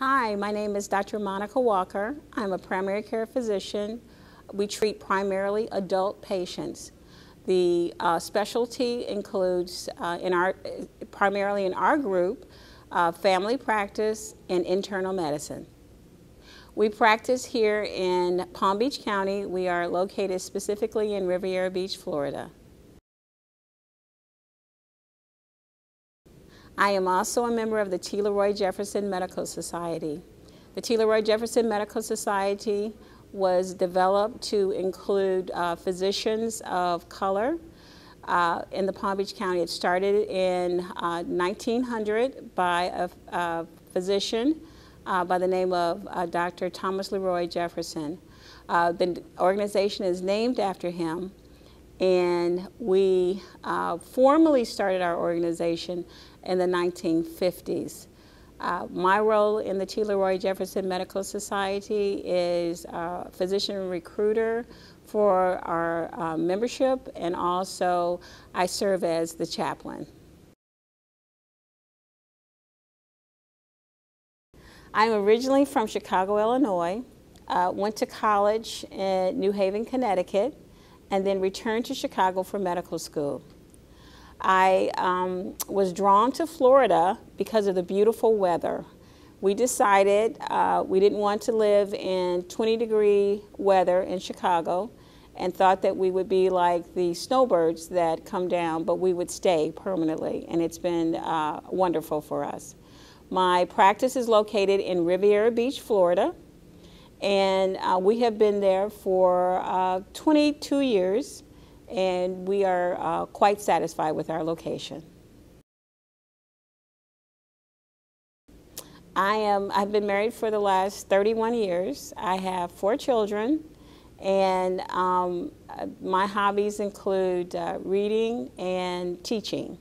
Hi, my name is Dr. Monica Walker. I'm a primary care physician. We treat primarily adult patients. The specialty includes, primarily in our group, family practice and internal medicine. We practice here in Palm Beach County. We are located specifically in Riviera Beach, Florida. I am also a member of the T. Leroy Jefferson Medical Society. The T. Leroy Jefferson Medical Society was developed to include physicians of color in the Palm Beach County. It started in 1900 by a physician by the name of Dr. Thomas Leroy Jefferson. The organization is named after him, and we formally started our organization in the 1950s. My role in the T. Leroy Jefferson Medical Society is physician recruiter for our membership, and also I serve as the chaplain. I'm originally from Chicago, Illinois, went to college in New Haven, Connecticut, and then returned to Chicago for medical school. I was drawn to Florida because of the beautiful weather. We decided we didn't want to live in 20-degree weather in Chicago and thought that we would be like the snowbirds that come down, but we would stay permanently, and it's been wonderful for us. My practice is located in Riviera Beach, Florida, and we have been there for 22 years. And we are quite satisfied with our location. I've been married for the last 31 years. I have 4 children, and my hobbies include reading and teaching.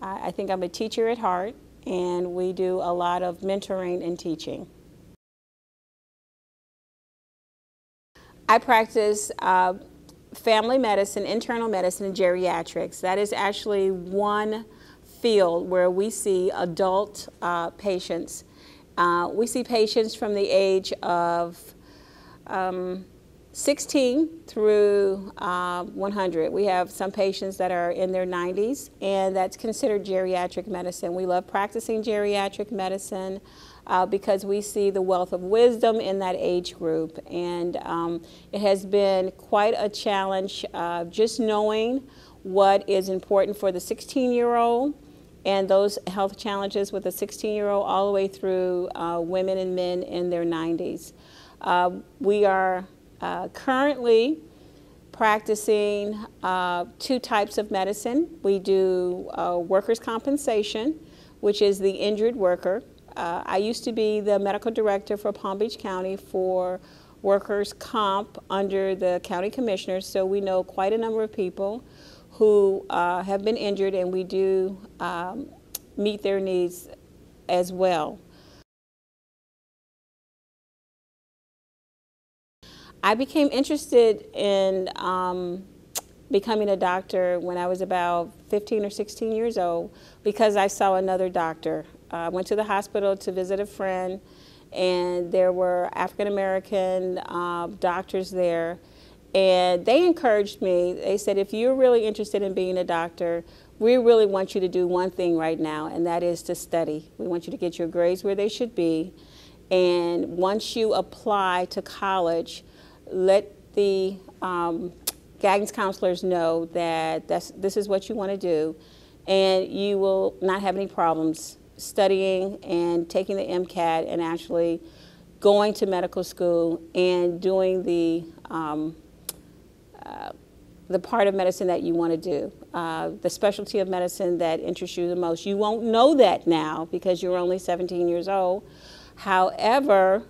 I think I'm a teacher at heart, and we do a lot of mentoring and teaching. I practice family medicine, internal medicine, and geriatrics. That is actually one field where we see adult patients. We see patients from the age of 16 through 100. We have some patients that are in their 90s, and that's considered geriatric medicine. We love practicing geriatric medicine because we see the wealth of wisdom in that age group. And it has been quite a challenge just knowing what is important for the 16-year-old and those health challenges with a 16-year-old all the way through women and men in their 90s. We are currently practicing 2 types of medicine. We do workers' compensation, which is the injured worker. I used to be the medical director for Palm Beach County for workers' comp under the county commissioners, so we know quite a number of people who have been injured, and we do meet their needs as well. I became interested in becoming a doctor when I was about 15 or 16 years old because I saw another doctor. I went to the hospital to visit a friend, and there were African-American doctors there, and they encouraged me. They said, if you're really interested in being a doctor, we really want you to do one thing right now, and that is to study. We want you to get your grades where they should be, and once you apply to college, let the guidance counselors know that this is what you want to do, and you will not have any problems studying and taking the MCAT and actually going to medical school and doing the part of medicine that you want to do, the specialty of medicine that interests you the most. You won't know that now because you're only 17 years old. However,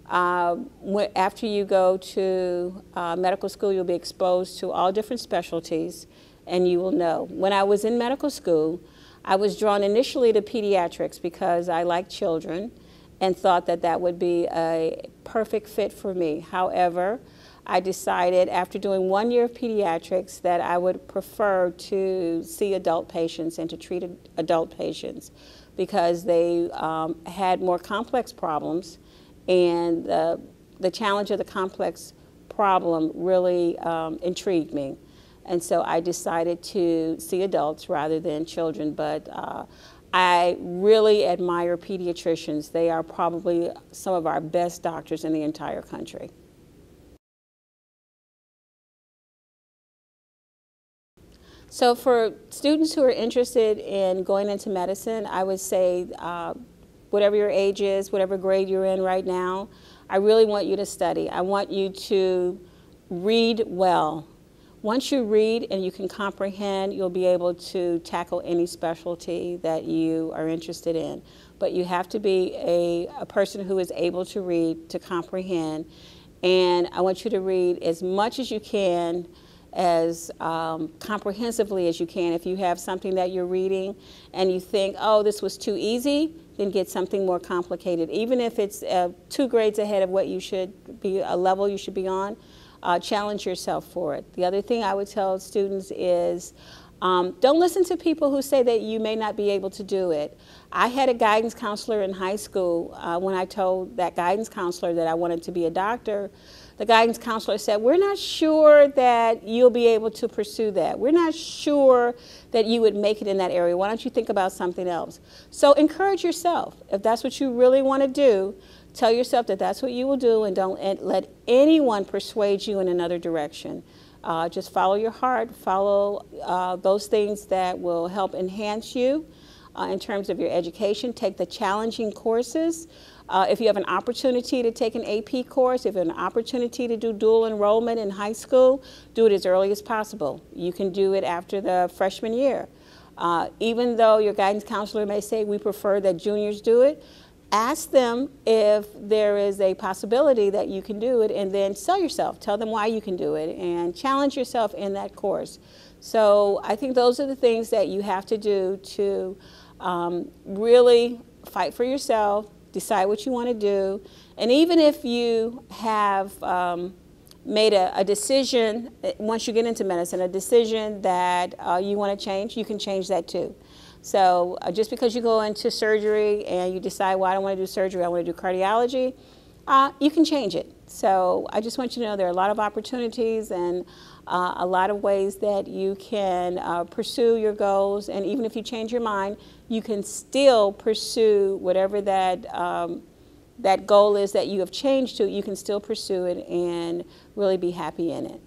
after you go to medical school, you'll be exposed to all different specialties, and you will know. When I was in medical school, I was drawn initially to pediatrics because I like children and thought that that would be a perfect fit for me. However, I decided after doing 1 year of pediatrics that I would prefer to see adult patients and to treat adult patients. because they had more complex problems, and the challenge of the complex problem really intrigued me. And so I decided to see adults rather than children. But I really admire pediatricians. They are probably some of our best doctors in the entire country. So for students who are interested in going into medicine, I would say whatever your age is, whatever grade you're in right now, I really want you to study. I want you to read well. Once you read and you can comprehend, you'll be able to tackle any specialty that you are interested in. But you have to be a person who is able to read, to comprehend, and I want you to read as much as you can, as comprehensively as you can. If you have something that you're reading and you think, oh, this was too easy, then get something more complicated. Even if it's 2 grades ahead of what you should be, a level you should be on, challenge yourself for it. The other thing I would tell students is don't listen to people who say that you may not be able to do it. I had a guidance counselor in high school. When I told that guidance counselor that I wanted to be a doctor, the guidance counselor said, we're not sure that you'll be able to pursue that. We're not sure that you would make it in that area. Why don't you think about something else? So encourage yourself. If that's what you really want to do, tell yourself that that's what you will do, and don't let anyone persuade you in another direction. Just follow your heart, follow those things that will help enhance you in terms of your education. Take the challenging courses. If you have an opportunity to take an AP course, if you have an opportunity to do dual enrollment in high school, do it as early as possible. You can do it after the freshman year. Even though your guidance counselor may say we prefer that juniors do it, ask them if there is a possibility that you can do it, and then sell yourself. Tell them why you can do it, and challenge yourself in that course. So I think those are the things that you have to do to really fight for yourself, decide what you want to do, and even if you have made a decision, once you get into medicine, a decision that you want to change, you can change that too. So just because you go into surgery and you decide, well, I don't want to do surgery, I want to do cardiology, you can change it. So I just want you to know there are a lot of opportunities and a lot of ways that you can pursue your goals. And even if you change your mind, you can still pursue whatever that goal is that you have changed to. You can still pursue it and really be happy in it.